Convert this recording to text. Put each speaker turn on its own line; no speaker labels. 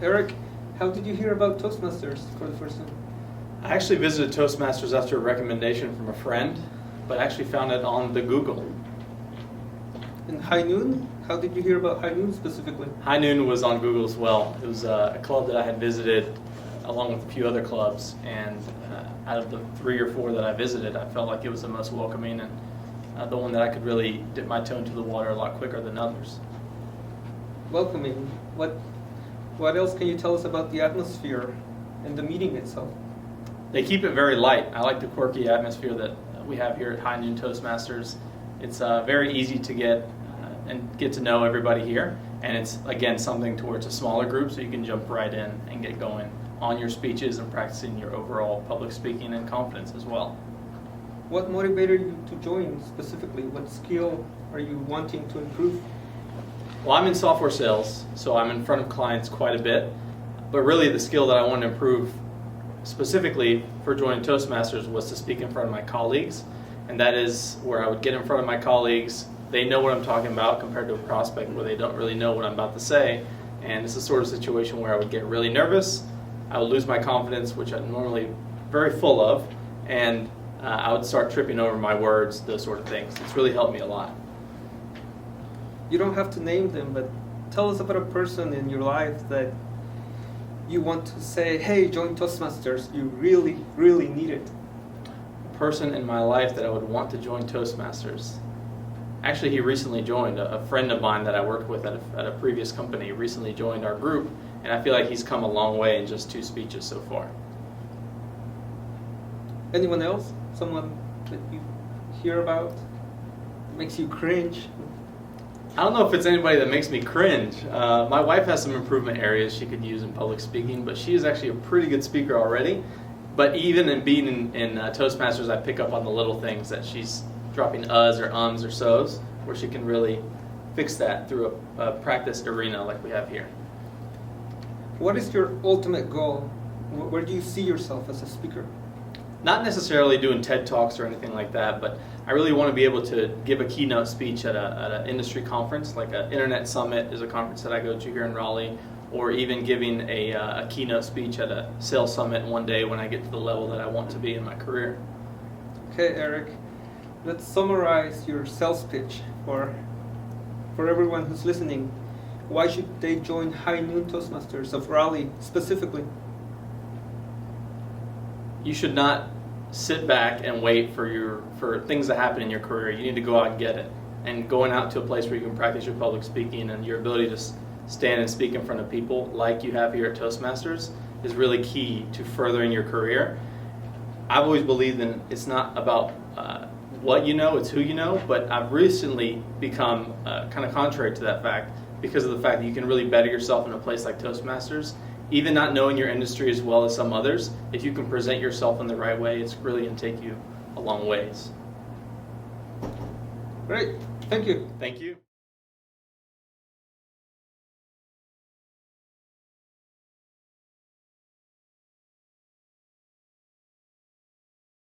Erick, how did you hear about Toastmasters for the first time?
I actually visited Toastmasters after a recommendation from a friend, but actually found it on the Google.
And High Noon? How did you hear about High Noon specifically?
High Noon was on Google as well. It was a club that I had visited along with a few other clubs, and out of the 3 or 4 that I visited, I felt like it was the most welcoming and the one that I could really dip my toe into the water a lot quicker than others.
Welcoming. What else can you tell us about the atmosphere and the meeting itself?
They keep it very light. I like the quirky atmosphere that we have here at High Noon Toastmasters. It's very easy to get to know everybody here, and it's again something towards a smaller group, so you can jump right in and get going on your speeches and practicing your overall public speaking and confidence as well.
What motivated you to join specifically? What skill are you wanting to improve?
Well, I'm in software sales, so I'm in front of clients quite a bit, but really the skill that I wanted to improve specifically for joining Toastmasters was to speak in front of my colleagues, and that is where I would get in front of my colleagues. They know what I'm talking about compared to a prospect where they don't really know what I'm about to say, and it's the sort of situation where I would get really nervous, I would lose my confidence, which I'm normally very full of, and I would start tripping over my words, those sort of things. It's really helped me a lot.
You don't have to name them, but tell us about a person in your life that you want to say, hey, join Toastmasters, you really, really need it.
A person in my life that I would want to join Toastmasters. Actually, he recently joined. A friend of mine that I worked with at a previous company recently joined our group, and I feel like he's come a long way in just 2 speeches so far.
Anyone else? Someone that you hear about makes you cringe?
I don't know if it's anybody that makes me cringe. My wife has some improvement areas she could use in public speaking, but she is actually a pretty good speaker already. But even in being in Toastmasters, I pick up on the little things that she's dropping uhs or ums or so's, where she can really fix that through a practice arena like we have here.
What is your ultimate goal? Where do you see yourself as a speaker?
Not necessarily doing TED Talks or anything like that, but I really want to be able to give a keynote speech at an industry conference, like an Internet Summit is a conference that I go to here in Raleigh, or even giving a keynote speech at a sales summit one day when I get to the level that I want to be in my career.
Okay, Erick, let's summarize your sales pitch for everyone who's listening. Why should they join High Noon Toastmasters of Raleigh specifically?
You should not sit back and wait for things to happen in your career. You need to go out and get it. And going out to a place where you can practice your public speaking and your ability to stand and speak in front of people like you have here at Toastmasters is really key to furthering your career. I've always believed in it's not about what you know, it's who you know, but I've recently become kind of contrary to that fact because of the fact that you can really better yourself in a place like Toastmasters. Even not knowing your industry as well as some others, if you can present yourself in the right way, it's really going to take you a long ways.
Great. Thank you.
Thank you.